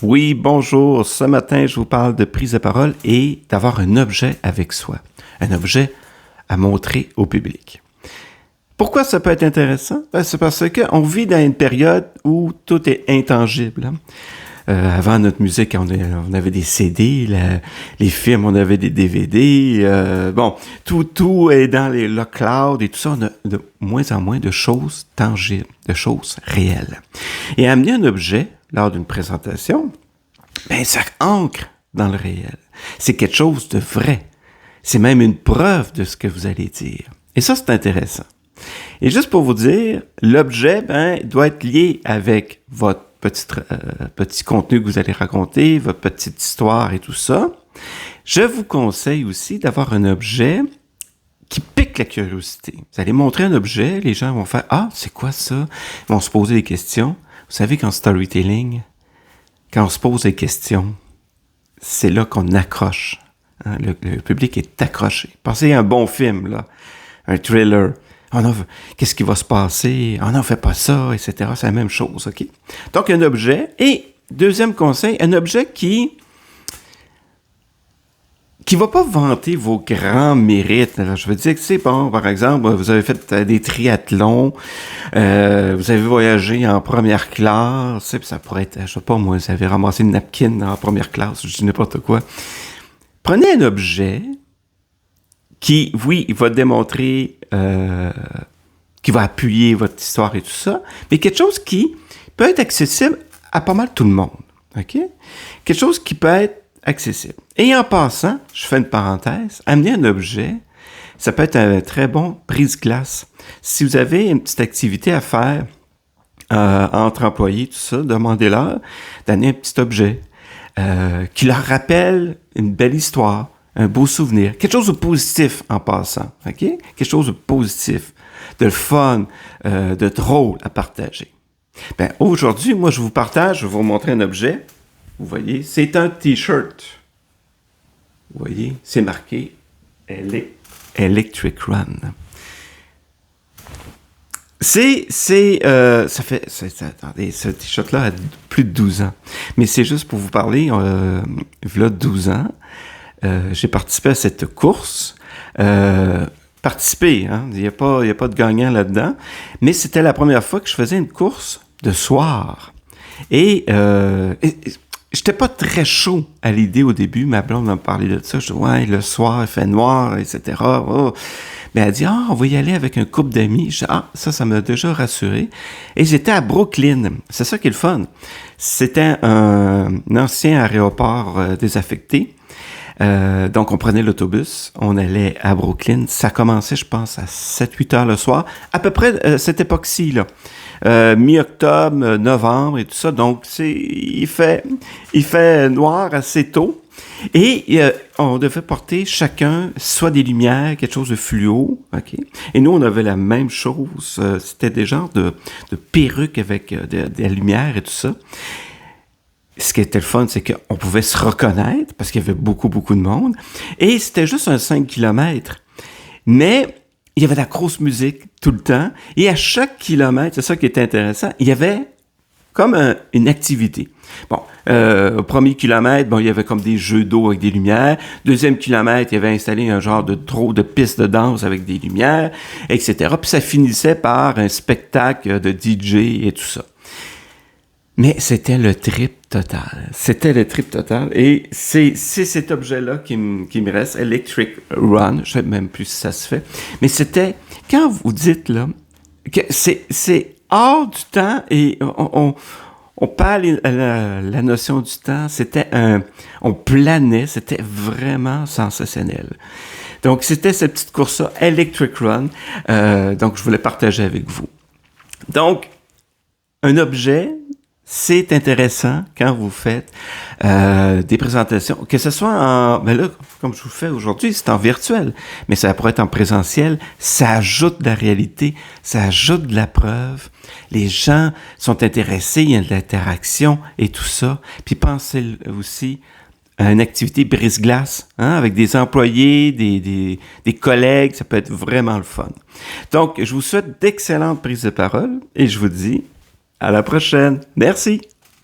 Oui, bonjour. Ce matin, je vous parle de prise de parole et d'avoir un objet avec soi. Un objet à montrer au public. Pourquoi ça peut être intéressant? C'est parce qu'on vit dans une période où tout est intangible. Avant notre musique, on avait des CD, les films, on avait des DVD. Tout est dans le cloud et tout ça. On a de moins en moins de choses tangibles, de choses réelles. Et amener un objet lors d'une présentation, ben ça ancre dans le réel. C'est quelque chose de vrai. C'est même une preuve de ce que vous allez dire. Et ça, c'est intéressant. Et juste pour vous dire, l'objet doit être lié avec votre petit contenu que vous allez raconter, votre petite histoire et tout ça. Je vous conseille aussi d'avoir un objet qui pique la curiosité. Vous allez montrer un objet, les gens vont faire « Ah, c'est quoi ça? » Ils vont se poser des questions. Vous savez qu'en storytelling, quand on se pose des questions, c'est là qu'on accroche. Hein? Le public est accroché. Pensez à un bon film, là, un thriller. Oh non, qu'est-ce qui va se passer? Oh non, fais pas ça, etc. C'est la même chose, OK? Donc, un objet. Et, deuxième conseil, un objet qui va pas vanter vos grands mérites. Alors, je veux dire que c'est bon, par exemple, vous avez fait des triathlons, vous avez voyagé en première classe, ça pourrait être, je sais pas moi, vous avez ramassé une napkin en première classe, je dis n'importe quoi. Prenez un objet qui, oui, il va démontrer, qui va appuyer votre histoire et tout ça, mais quelque chose qui peut être accessible à pas mal tout le monde, OK? Quelque chose qui peut être accessible. Et en passant, je fais une parenthèse, amener un objet, ça peut être un très bon brise-glace. Si vous avez une petite activité à faire entre employés, tout ça, demandez-leur d'amener un petit objet qui leur rappelle une belle histoire, un beau souvenir, quelque chose de positif en passant, OK? Quelque chose de positif, de fun, de drôle à partager. Ben, aujourd'hui, moi, je vais vous montrer un objet. Vous voyez, c'est un T-shirt. Vous voyez, c'est marqué Electric Run. Attendez, ce T-shirt-là a plus de 12 ans. Mais c'est juste pour vous parler, il y a 12 ans, j'ai participé à cette course. Participer, hein, il y a pas de gagnant là-dedans. Mais c'était la première fois que je faisais une course de soir. Et j'étais pas très chaud à l'idée au début. Ma blonde m'a parlé de ça. Je dis, ouais, le soir, il fait noir, etc. Oh. Mais elle dit, on va y aller avec un couple d'amis. Je dis, ça m'a déjà rassuré. Et j'étais à Brooklyn. C'est ça qui est le fun. C'était un ancien aéroport désaffecté. Donc, on prenait l'autobus, on allait à Brooklyn. Ça commençait, je pense, à 7-8 heures le soir. À peu près cette époque-ci, là. Mi-octobre, novembre et tout ça. Donc, il fait noir assez tôt. Et on devait porter chacun soit des lumières, quelque chose de fluo. OK? Et nous, on avait la même chose. C'était des genres de perruques avec des lumières et tout ça. Ce qui était le fun, c'est qu'on pouvait se reconnaître parce qu'il y avait beaucoup, beaucoup de monde. Et c'était juste un 5 km. Mais il y avait de la grosse musique tout le temps. Et à chaque kilomètre, c'est ça qui était intéressant, il y avait comme une activité. Bon, au premier kilomètre, il y avait comme des jeux d'eau avec des lumières. Deuxième kilomètre, il y avait installé un genre de piste de danse avec des lumières, etc. Puis ça finissait par un spectacle de DJ et tout ça. Mais c'était le trip total. Et c'est cet objet-là qui me reste, Electric Run. Je sais même plus si ça se fait. Mais c'était, quand vous dites, là, que c'est hors du temps et on parle la notion du temps. On planait. C'était vraiment sensationnel. Donc, c'était cette petite course-là, Electric Run. Donc, je voulais partager avec vous. Donc, un objet, c'est intéressant quand vous faites des présentations, que ce soit là, comme je vous le fais aujourd'hui, c'est en virtuel, mais ça pourrait être en présentiel, ça ajoute de la réalité, ça ajoute de la preuve, les gens sont intéressés, il y a de l'interaction et tout ça, puis pensez aussi à une activité brise-glace, hein, avec des employés, des collègues, ça peut être vraiment le fun. Donc, je vous souhaite d'excellentes prises de parole et je vous dis à la prochaine. Merci.